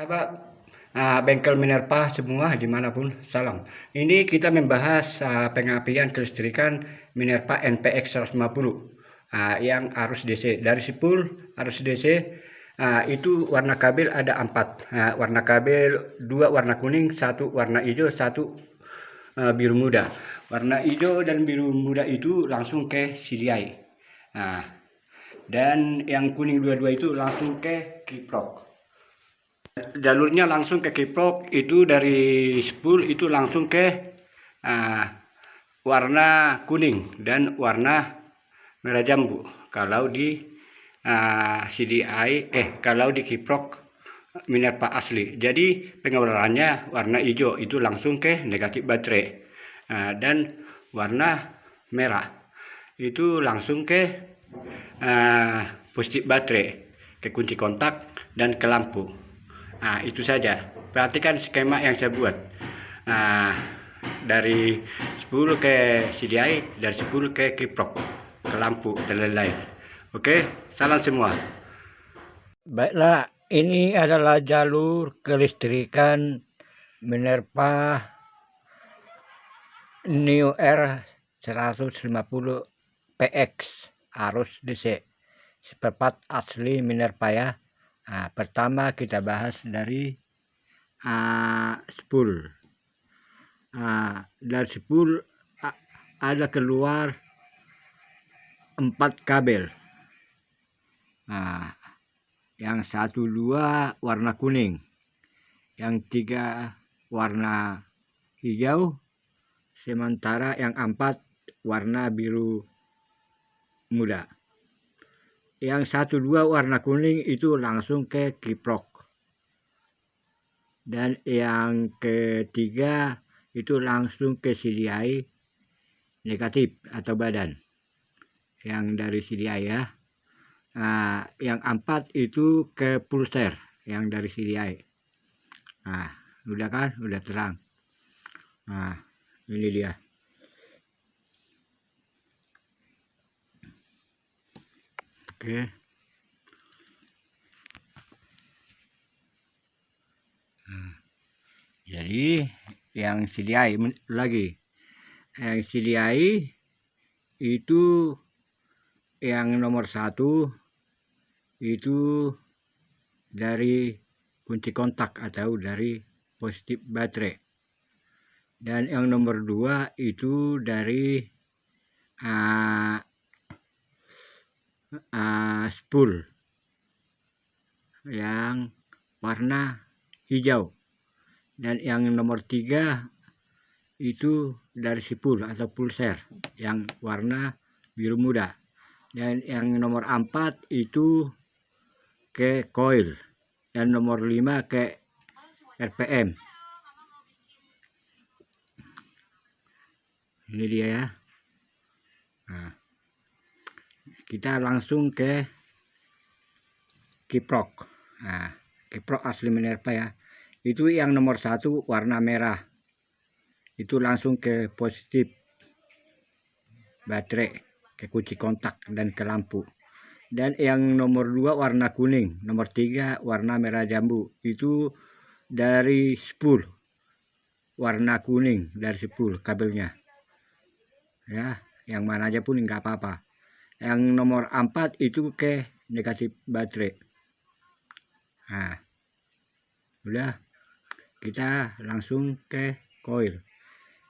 Sahabat bengkel Minerva semua dimanapun, salam. Ini kita membahas pengapian kelistrikan Minerva NPX 150 yang arus DC. Dari sipul arus DC itu warna kabel ada 4. Warna kabel 2 warna kuning, 1 warna hijau, 1 biru muda. Warna hijau dan biru muda itu langsung ke CDI. Dan yang kuning dua-dua itu langsung ke kiprok. Jalurnya langsung ke kiprok itu dari spool itu langsung ke warna kuning dan warna merah jambu. Kalau di CDI kalau di kiprok Minerva asli. Jadi pengeluarannya warna hijau itu langsung ke negatif baterai. Dan warna merah itu langsung ke positif baterai, ke kunci kontak dan ke lampu. Itu saja. Perhatikan skema yang saya buat. Dari spool ke CDI, dari spool ke kiprok, ke lampu dan lain-lain. Oke, salam semua. Baiklah, ini adalah jalur kelistrikan Minerva Neo R 150 PX arus DC seperempat asli Minerva ya. Pertama kita bahas dari spool. Dari spool ada keluar 4 kabel. Yang 1 2 warna kuning, yang 3 warna hijau, sementara yang 4 warna biru muda. Yang 1 2 warna kuning itu langsung ke kiprok, dan yang ketiga itu langsung ke CDI negatif atau badan, yang dari CDI ya. Yang 4 itu ke pulser yang dari CDI. Udah kan, udah terang. Ini dia. Oke. Jadi yang CDI lagi. Yang CDI itu yang nomor 1 itu dari kunci kontak atau dari positif baterai. Dan yang nomor 2 itu dari spool yang warna hijau. Dan yang nomor 3 itu dari sipul atau pulser yang warna biru muda. Dan yang nomor 4 itu ke coil, dan nomor 5 ke RPM. Ini dia ya. Kita langsung ke kiprok. Kiprok asli Minerva ya. Itu yang nomor 1 warna merah, itu langsung ke positif baterai, ke kunci kontak dan ke lampu. Dan yang nomor 2 warna kuning, nomor 3 warna merah jambu, itu dari spool warna kuning, dari spool kabelnya ya, yang mana aja pun nggak apa-apa. Yang nomor 4 itu ke negatif baterai. Udah, kita langsung ke coil.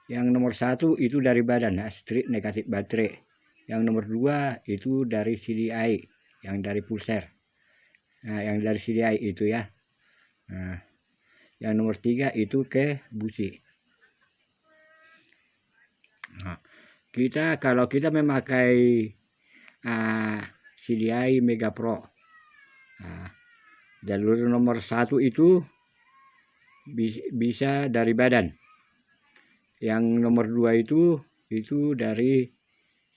Yang nomor 1 itu dari badan ya, strip negatif baterai. Yang nomor 2 itu dari CDI, yang dari pulser. Yang dari CDI itu ya. Yang nomor 3 itu ke busi. Kalau kita memakai CDI Mega Pro, jalur nomor 1 itu bisa dari badan. Yang nomor 2 itu dari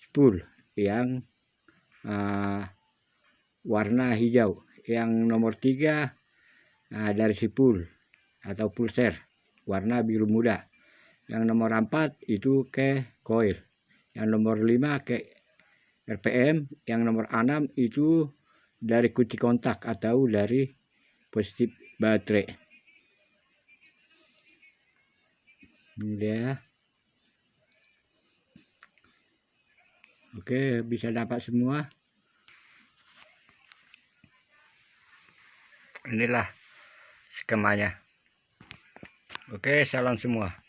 spool yang warna hijau. Yang nomor 3 dari sipul atau pulser warna biru muda. Yang nomor 4 itu ke coil. Yang nomor 5 ke RPM. Yang nomor 6 itu dari kunci kontak atau dari positif baterai. Ini dia. Oke, bisa dapat semua. Inilah skemanya. Oke, salam semua.